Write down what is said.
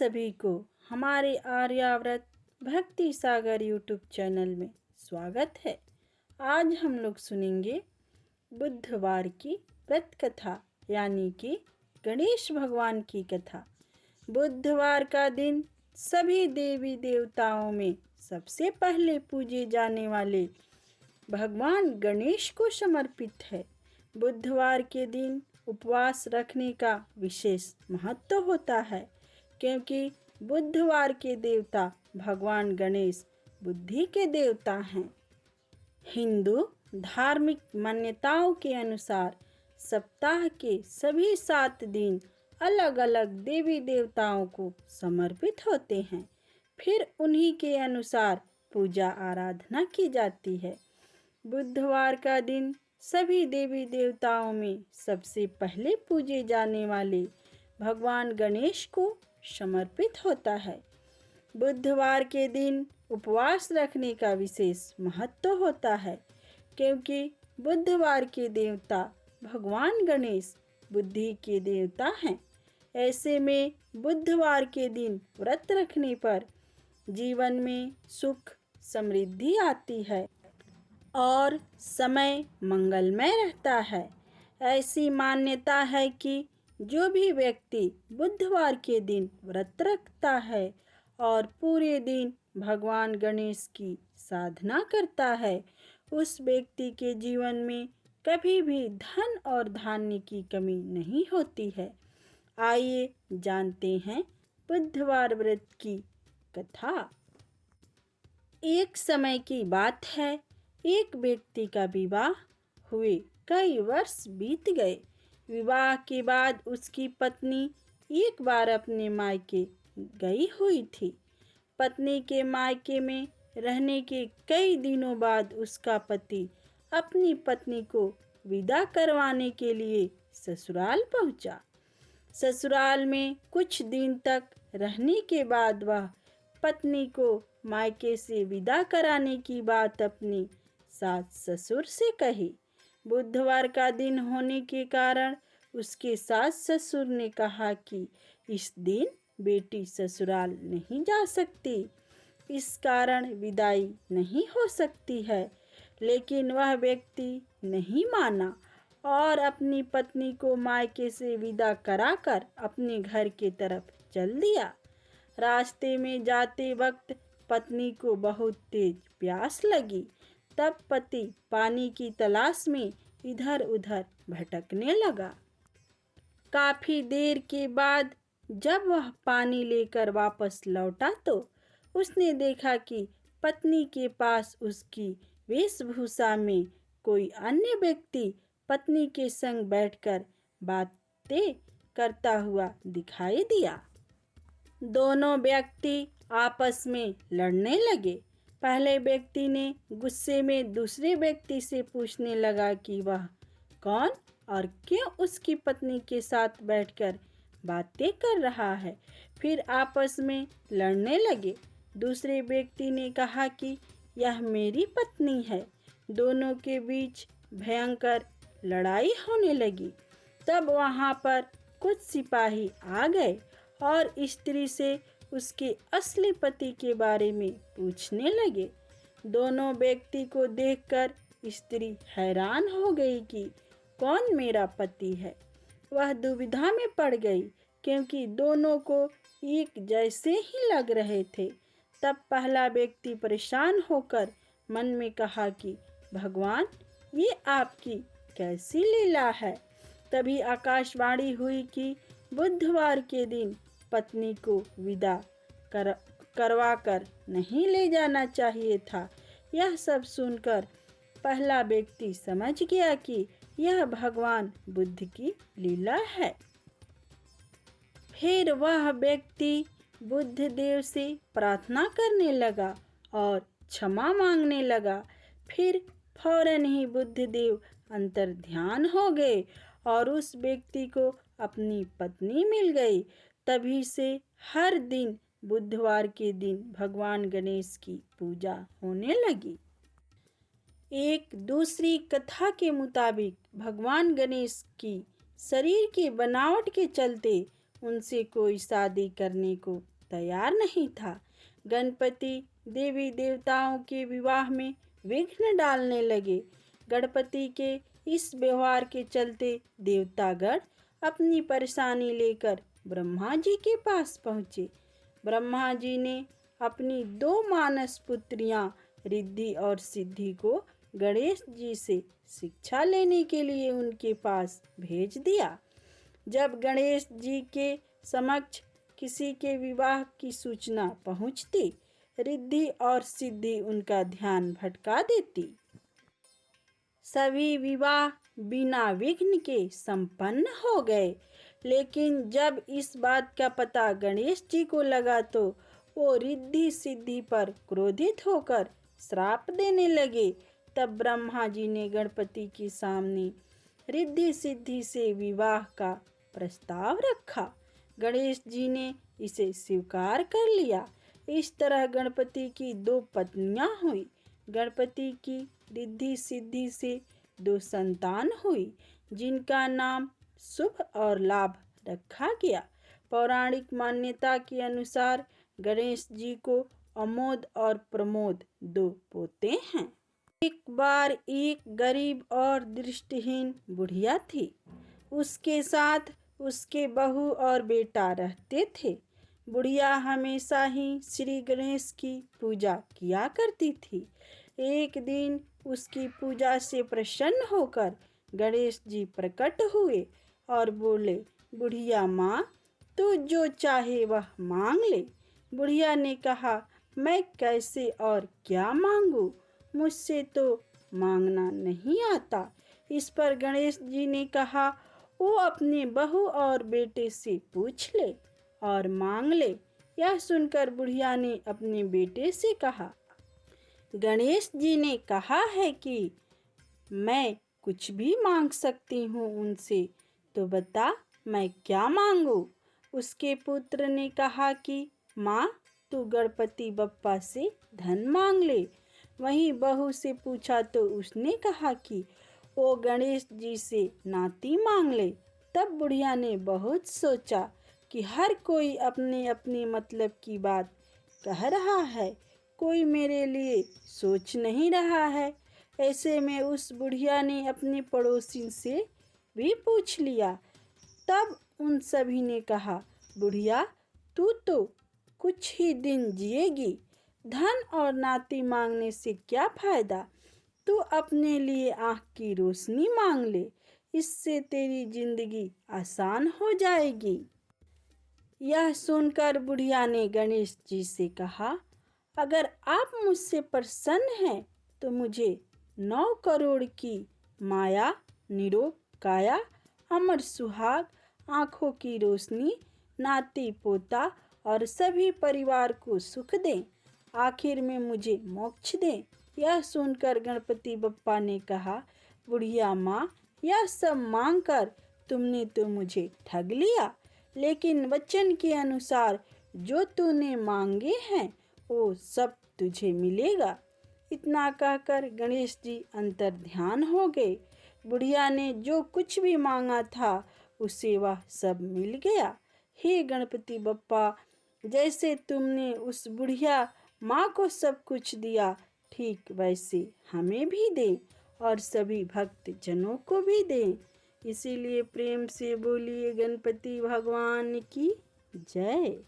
सभी को हमारे आर्याव्रत भक्ति सागर यूट्यूब चैनल में स्वागत है। आज हम लोग सुनेंगे बुधवार की व्रत कथा यानी कि गणेश भगवान की कथा। बुधवार का दिन सभी देवी देवताओं में सबसे पहले पूजे जाने वाले भगवान गणेश को समर्पित है। बुधवार के दिन उपवास रखने का विशेष महत्व होता है, क्योंकि बुधवार के देवता भगवान गणेश बुद्धि के देवता हैं। हिंदू धार्मिक मान्यताओं के अनुसार सप्ताह के सभी 7 दिन अलग अलग देवी देवताओं को समर्पित होते हैं। फिर उन्हीं के अनुसार पूजा आराधना की जाती है। बुधवार का दिन सभी देवी देवताओं में सबसे पहले पूजे जाने वाले भगवान गणेश को समर्पित होता है। बुधवार के दिन उपवास रखने का विशेष महत्व होता है, क्योंकि बुधवार के देवता भगवान गणेश बुद्धि के देवता हैं। ऐसे में बुधवार के दिन व्रत रखने पर जीवन में सुख समृद्धि आती है और समय मंगलमय रहता है। ऐसी मान्यता है कि जो भी व्यक्ति बुधवार के दिन व्रत रखता है और पूरे दिन भगवान गणेश की साधना करता है, उस व्यक्ति के जीवन में कभी भी धन और धान्य की कमी नहीं होती है। आइए जानते हैं बुधवार व्रत की कथा। एक समय की बात है, एक व्यक्ति का विवाह हुए कई वर्ष बीत गए। विवाह के बाद उसकी पत्नी एक बार अपने मायके गई हुई थी। पत्नी के मायके में रहने के कई दिनों बाद उसका पति अपनी पत्नी को विदा करवाने के लिए ससुराल पहुंचा। ससुराल में कुछ दिन तक रहने के बाद वह पत्नी को मायके से विदा कराने की बात अपनी सास ससुर से कही। बुधवार का दिन होने के कारण उसके सास ससुर ने कहा कि इस दिन बेटी ससुराल नहीं जा सकती, इस कारण विदाई नहीं हो सकती है। लेकिन वह व्यक्ति नहीं माना और अपनी पत्नी को मायके से विदा कराकर अपने घर की तरफ चल दिया। रास्ते में जाते वक्त पत्नी को बहुत तेज प्यास लगी। तब पति पानी की तलाश में इधर उधर भटकने लगा। काफी देर के बाद जब वह पानी लेकर वापस लौटा तो उसने देखा कि पत्नी के पास उसकी वेशभूषा में कोई अन्य व्यक्ति पत्नी के संग बैठकर बातें करता हुआ दिखाई दिया। दोनों व्यक्ति आपस में लड़ने लगे। पहले व्यक्ति ने गुस्से में दूसरे व्यक्ति से पूछने लगा कि वह कौन और क्यों उसकी पत्नी के साथ बैठकर बातें कर रहा है। फिर आपस में लड़ने लगे। दूसरे व्यक्ति ने कहा कि यह मेरी पत्नी है। दोनों के बीच भयंकर लड़ाई होने लगी। तब वहां पर कुछ सिपाही आ गए और स्त्री से उसके असली पति के बारे में पूछने लगे। दोनों व्यक्ति को देखकर स्त्री हैरान हो गई कि कौन मेरा पति है। वह दुविधा में पड़ गई, क्योंकि दोनों को एक जैसे ही लग रहे थे। तब पहला व्यक्ति परेशान होकर मन में कहा कि भगवान, ये आपकी कैसी लीला है। तभी आकाशवाणी हुई कि बुधवार के दिन पत्नी को विदा करवा कर नहीं ले जाना चाहिए था। यह सब सुनकर पहला व्यक्ति समझ गया कि यह भगवान बुद्ध की लीला है। फिर वह व्यक्ति बुद्ध देव से प्रार्थना करने लगा और क्षमा मांगने लगा। फिर फौरन ही बुद्ध देव अंतर ध्यान हो गए और उस व्यक्ति को अपनी पत्नी मिल गई। तभी से हर दिन बुधवार के दिन भगवान गणेश की पूजा होने लगी। एक दूसरी कथा के मुताबिक भगवान गणेश की शरीर की बनावट के चलते उनसे कोई शादी करने को तैयार नहीं था। गणपति देवी देवताओं के विवाह में विघ्न डालने लगे। गणपति के इस व्यवहार के चलते देवतागण अपनी परेशानी लेकर ब्रह्मा जी के पास पहुँचे। ब्रह्मा जी ने अपनी 2 मानस पुत्रियां रिद्धि और सिद्धि को गणेश जी से शिक्षा लेने के लिए उनके पास भेज दिया। जब गणेश जी के समक्ष किसी के विवाह की सूचना पहुंचती, रिद्धि और सिद्धि उनका ध्यान भटका देती। सभी विवाह बिना विघ्न के संपन्न हो गए। लेकिन जब इस बात का पता गणेश जी को लगा तो वो रिद्धि सिद्धि पर क्रोधित होकर श्राप देने लगे। तब ब्रह्मा जी ने गणपति के सामने रिद्धि सिद्धि से विवाह का प्रस्ताव रखा। गणेश जी ने इसे स्वीकार कर लिया। इस तरह गणपति की 2 पत्नियां हुई। गणपति की रिद्धि सिद्धि से 2 संतान हुई, जिनका नाम शुभ और लाभ रखा गया। पौराणिक मान्यता के अनुसार गणेश जी को अमोद और प्रमोद 2 पोते हैं। एक बार एक गरीब और दृष्टिहीन बुढ़िया थी। उसके साथ उसके बहू और बेटा रहते थे। बुढ़िया हमेशा ही श्री गणेश की पूजा किया करती थी। एक दिन उसकी पूजा से प्रसन्न होकर गणेश जी प्रकट हुए और बोले, बुढ़िया माँ, तू जो चाहे वह मांग ले। बुढ़िया ने कहा, मैं कैसे और क्या मांगू, मुझसे तो मांगना नहीं आता। इस पर गणेश जी ने कहा, वो अपने बहू और बेटे से पूछ ले और मांग ले। यह सुनकर बुढ़िया ने अपने बेटे से कहा, गणेश जी ने कहा है कि मैं कुछ भी मांग सकती हूँ उनसे, तो बता मैं क्या मांगू। उसके पुत्र ने कहा कि माँ, तू गणपति बप्पा से धन मांग ले। वहीं बहू से पूछा तो उसने कहा कि वो गणेश जी से नाती मांग ले। तब बुढ़िया ने बहुत सोचा कि हर कोई अपने अपने मतलब की बात कह रहा है, कोई मेरे लिए सोच नहीं रहा है। ऐसे में उस बुढ़िया ने अपने पड़ोसी से भी पूछ लिया। तब उन सभी ने कहा, बुढ़िया, तू तो कुछ ही दिन जिएगी, धन और नाती मांगने से क्या फायदा। तू अपने लिए आँख की रोशनी मांग ले, इससे तेरी जिंदगी आसान हो जाएगी। यह सुनकर बुढ़िया ने गणेश जी से कहा, अगर आप मुझसे प्रसन्न हैं तो मुझे 9 करोड़ की माया, निरोग काया, अमर सुहाग, आँखों की रोशनी, नाती पोता और सभी परिवार को सुख दें, आखिर में मुझे मोक्ष दें। यह सुनकर गणपति बप्पा ने कहा, बुढ़िया माँ, यह सब मांगकर तुमने तो मुझे ठग लिया, लेकिन वचन के अनुसार जो तूने मांगे हैं वो सब तुझे मिलेगा। इतना कहकर गणेश जी अंतर ध्यान हो गए। बुढ़िया ने जो कुछ भी मांगा था उसे वह सब मिल गया। हे गणपति बप्पा, जैसे तुमने उस बुढ़िया माँ को सब कुछ दिया, ठीक वैसे हमें भी दे और सभी भक्त जनों को भी दे। इसीलिए प्रेम से बोलिए गणपति भगवान की जय।